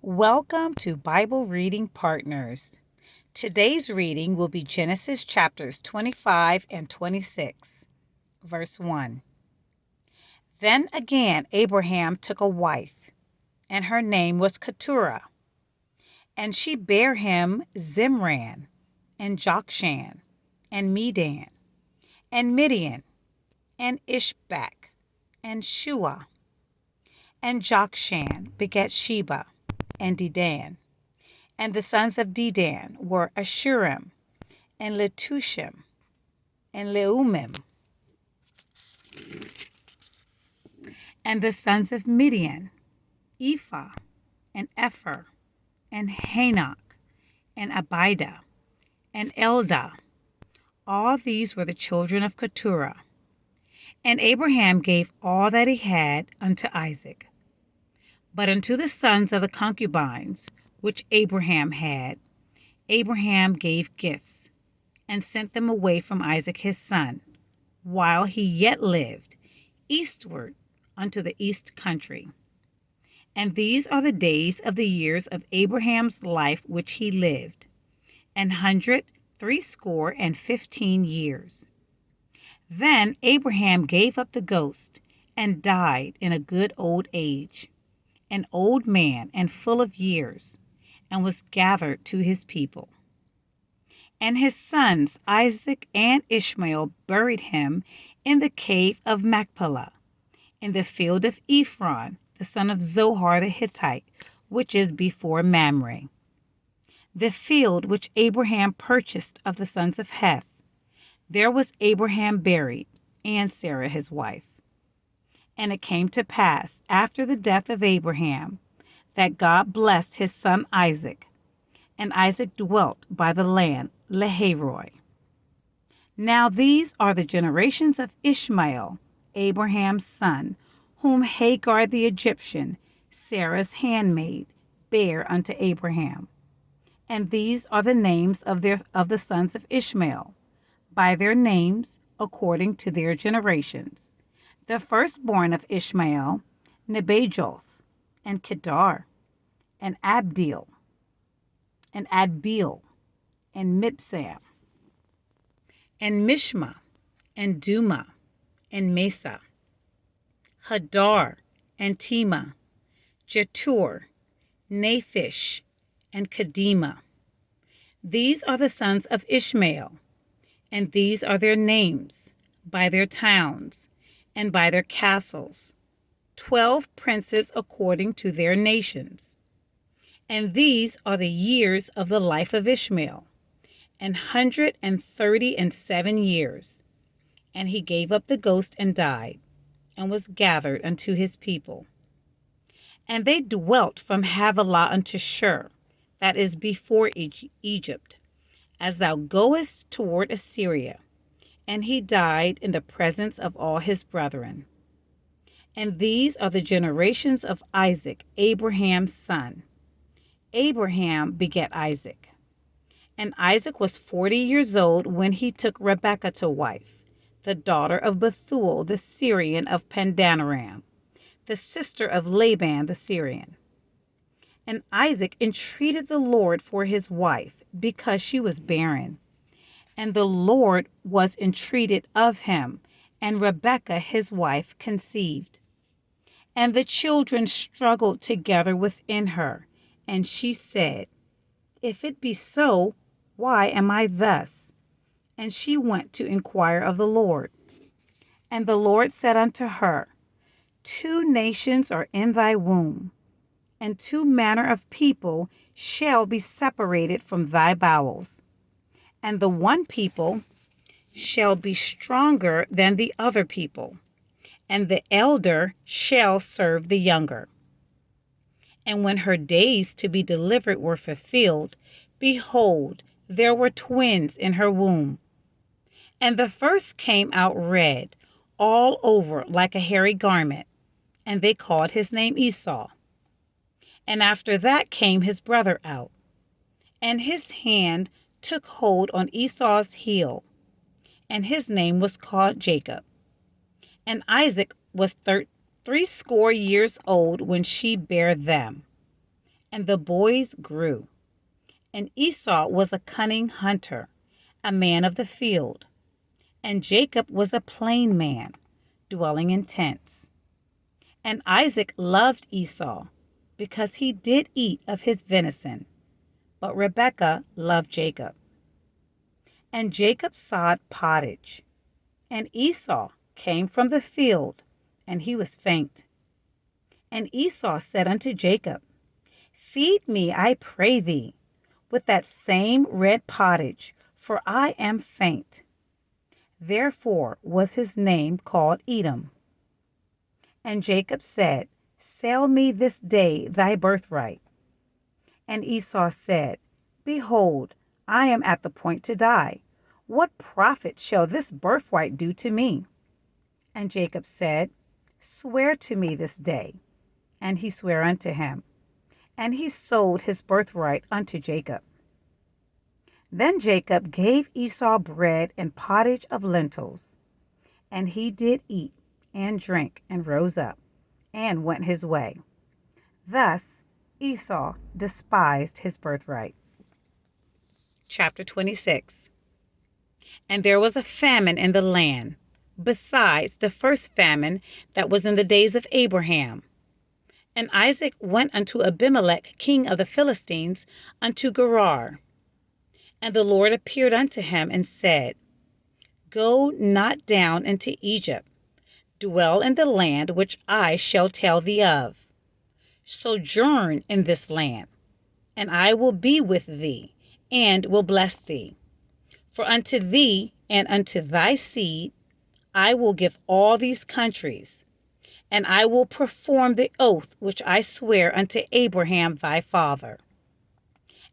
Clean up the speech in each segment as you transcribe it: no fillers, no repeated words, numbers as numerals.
Welcome to Bible Reading Partners. Today's reading will be Genesis chapters 25 and 26, verse 1. Then again Abraham took a wife, and her name was Keturah, and she bare him Zimran, and Jokshan, and Medan, and Midian, and Ishbak, and Shua. And Jokshan begat Sheba, and Dedan. And the sons of Dedan were Ashurim, and Letushim, and Leumim. And the sons of Midian, Ephah, and Epher, and Hanok, and Abida, and Eldah. All these were the children of Keturah. And Abraham gave all that he had unto Isaac. But unto the sons of the concubines, which Abraham had, Abraham gave gifts, and sent them away from Isaac his son, while he yet lived, eastward unto the east country. And these are the days of the years of Abraham's life which he lived, 160 years. Then Abraham gave up the ghost, and died in a good old age, an old man and full of years, and was gathered to his people. And his sons Isaac and Ishmael buried him in the cave of Machpelah, in the field of Ephron, the son of Zohar the Hittite, which is before Mamre. The field which Abraham purchased of the sons of Heth, there was Abraham buried, and Sarah his wife. And it came to pass, after the death of Abraham, that God blessed his son Isaac, and Isaac dwelt by the land Lahairoi. Now these are the generations of Ishmael, Abraham's son, whom Hagar the Egyptian, Sarah's handmaid, bare unto Abraham. And these are the names of the sons of Ishmael, by their names, according to their generations. The firstborn of Ishmael, Nebajoth, and Kedar, and Abdeel, and Adbeel, and Mibsam, and Mishma, and Duma, and Mesa, Hadar, and Tema, Jetur, Naphish, and Kedema. These are the sons of Ishmael, and these are their names, by their towns, and by their castles, 12 princes according to their nations. And these are the years of the life of Ishmael, 137 years. And he gave up the ghost and died, and was gathered unto his people. And they dwelt from Havilah unto Shur, that is before Egypt, as thou goest toward Assyria. And he died in the presence of all his brethren. And these are the generations of Isaac, Abraham's son. Abraham begat Isaac. And Isaac was 40 years old when he took Rebekah to wife, the daughter of Bethuel the Syrian of Pandanaram, the sister of Laban the Syrian. And Isaac entreated the Lord for his wife, because she was barren. And the Lord was entreated of him, and Rebekah his wife conceived. And the children struggled together within her, and she said, If it be so, why am I thus? And she went to inquire of the Lord. And the Lord said unto her, 2 nations are in thy womb, and 2 manner of people shall be separated from thy bowels. And the one people shall be stronger than the other people, and the elder shall serve the younger. And when her days to be delivered were fulfilled, behold, there were twins in her womb. And the first came out red, all over like a hairy garment, and they called his name Esau. And after that came his brother out, and his hand took hold on Esau's heel, and his name was called Jacob. And Isaac was 60 years old when she bare them. And the boys grew. And Esau was a cunning hunter, a man of the field. And Jacob was a plain man, dwelling in tents. And Isaac loved Esau, because he did eat of his venison. But Rebekah loved Jacob. And Jacob sawed pottage. And Esau came from the field, and he was faint. And Esau said unto Jacob, Feed me, I pray thee, with that same red pottage, for I am faint. Therefore was his name called Edom. And Jacob said, Sell me this day thy birthright. And Esau said, Behold, I am at the point to die. What profit shall this birthright do to me? And Jacob said, Swear to me this day. And he sware unto him. And he sold his birthright unto Jacob. Then Jacob gave Esau bread and pottage of lentils. And he did eat and drink and rose up and went his way. Thus Esau despised his birthright. Chapter 26. And there was a famine in the land, besides the first famine that was in the days of Abraham. And Isaac went unto Abimelech king of the Philistines unto Gerar. And the Lord appeared unto him and said, Go not down into Egypt, dwell in the land which I shall tell thee of. Sojourn in this land, and I will be with thee, and will bless thee. For unto thee and unto thy seed I will give all these countries, and I will perform the oath which I swear unto Abraham thy father.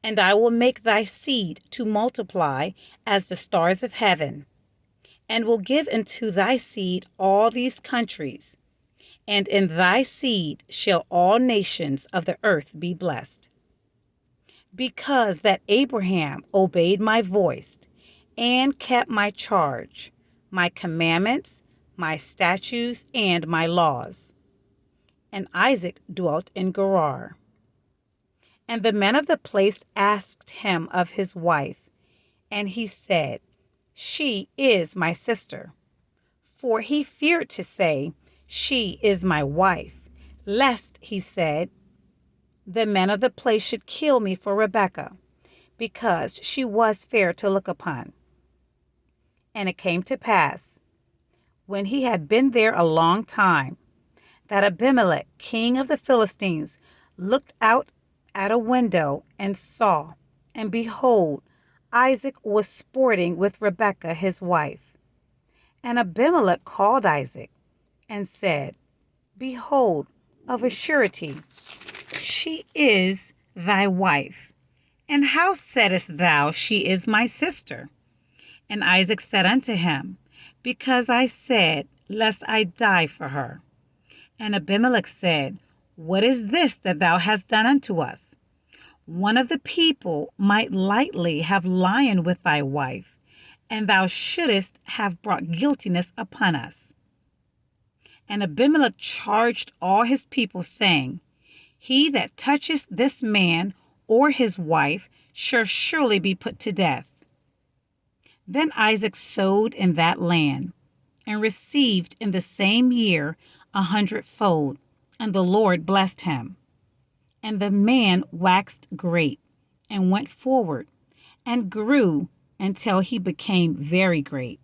And I will make thy seed to multiply as the stars of heaven, and will give unto thy seed all these countries, and in thy seed shall all nations of the earth be blessed. Because that Abraham obeyed my voice, and kept my charge, my commandments, my statutes, and my laws. And Isaac dwelt in Gerar. And the men of the place asked him of his wife, and he said, She is my sister. For he feared to say, She is my wife, lest, he said, the men of the place should kill me for Rebekah, because she was fair to look upon. And it came to pass, when he had been there a long time, that Abimelech king of the Philistines looked out at a window and saw, and behold, Isaac was sporting with Rebekah his wife. And Abimelech called Isaac and said, Behold, of a surety, she is thy wife. And how saidst thou, She is my sister? And Isaac said unto him, Because I said, Lest I die for her. And Abimelech said, What is this that thou hast done unto us? One of the people might lightly have lied with thy wife, and thou shouldest have brought guiltiness upon us. And Abimelech charged all his people, saying, He that toucheth this man or his wife shall surely be put to death. Then Isaac sowed in that land, and received in the same year 100-fold, and the Lord blessed him. And the man waxed great, and went forward, and grew until he became very great.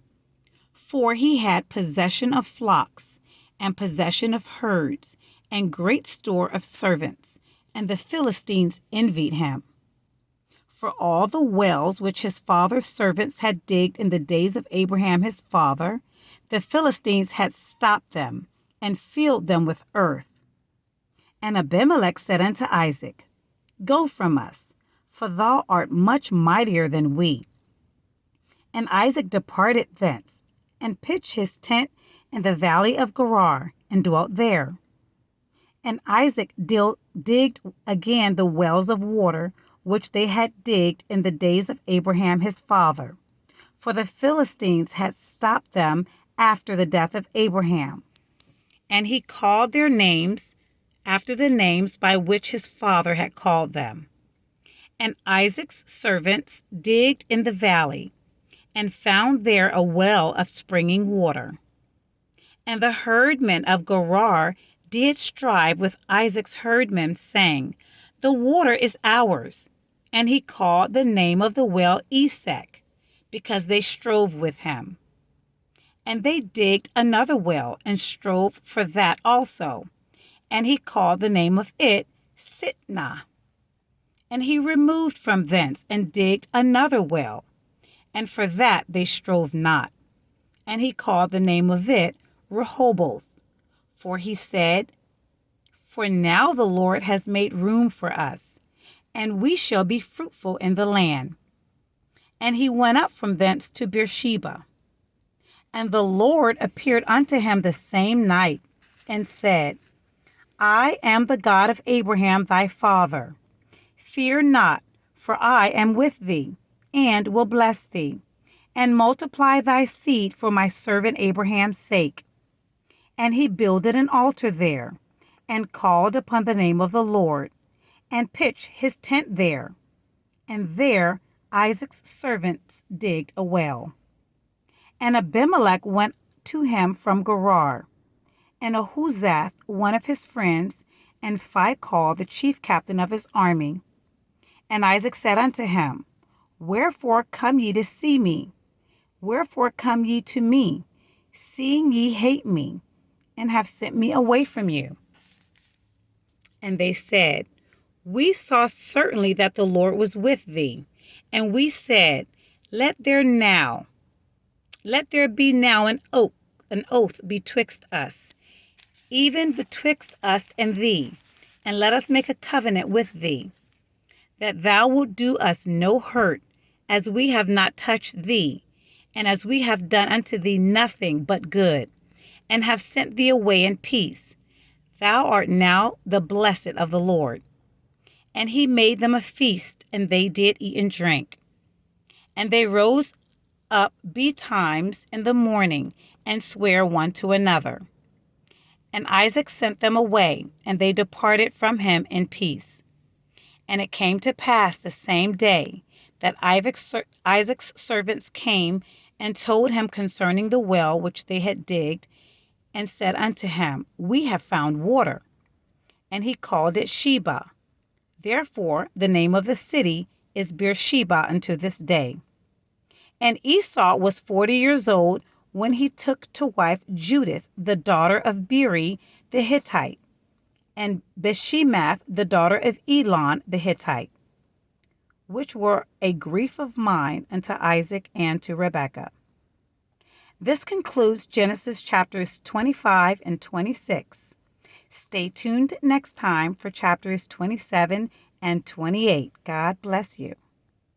For he had possession of flocks, and possession of herds, and great store of servants, and the Philistines envied him. For all the wells which his father's servants had digged in the days of Abraham his father, the Philistines had stopped them, and filled them with earth. And Abimelech said unto Isaac, Go from us, for thou art much mightier than we. And Isaac departed thence, and pitched his tent in the valley of Gerar, and dwelt there. And Isaac digged again the wells of water, which they had digged in the days of Abraham his father, for the Philistines had stopped them after the death of Abraham. And he called their names after the names by which his father had called them. And Isaac's servants digged in the valley and found there a well of springing water. And the herdmen of Gerar did strive with Isaac's herdmen, saying, "The water is ours." And he called the name of the well Esek, because they strove with him. And they digged another well and strove for that also. And he called the name of it Sitnah. And he removed from thence and digged another well, and for that they strove not. And he called the name of it Rehoboth. For he said, "For now the Lord has made room for us, and we shall be fruitful in the land." And he went up from thence to Beersheba. And the Lord appeared unto him the same night, and said, "I am the God of Abraham thy father. Fear not, for I am with thee, and will bless thee, and multiply thy seed for my servant Abraham's sake." And he builded an altar there, and called upon the name of the Lord, and pitched his tent there. And there Isaac's servants digged a well. And Abimelech went to him from Gerar, and Ahuzath, one of his friends, and Phicol, the chief captain of his army. And Isaac said unto him, "Wherefore come ye to see me? Wherefore come ye to me, seeing ye hate me, and have sent me away from you?" And they said, "We saw certainly that the Lord was with thee, and we said, Let there be now an oath betwixt us, even betwixt us and thee, and let us make a covenant with thee, that thou wilt do us no hurt, as we have not touched thee, and as we have done unto thee nothing but good, and have sent thee away in peace. Thou art now the blessed of the Lord." And he made them a feast, and they did eat and drink. And they rose up betimes in the morning, and sware one to another. And Isaac sent them away, and they departed from him in peace. And it came to pass the same day that Isaac's servants came and told him concerning the well which they had digged, and said unto him, "We have found water." And he called it Sheba. Therefore the name of the city is Beersheba unto this day. And Esau was 40 years old when he took to wife Judith, the daughter of Beeri the Hittite, and Beshemath, the daughter of Elon the Hittite, which were a grief of mine unto Isaac and to Rebekah. This concludes Genesis chapters 25 and 26. Stay tuned next time for chapters 27 and 28. God bless you.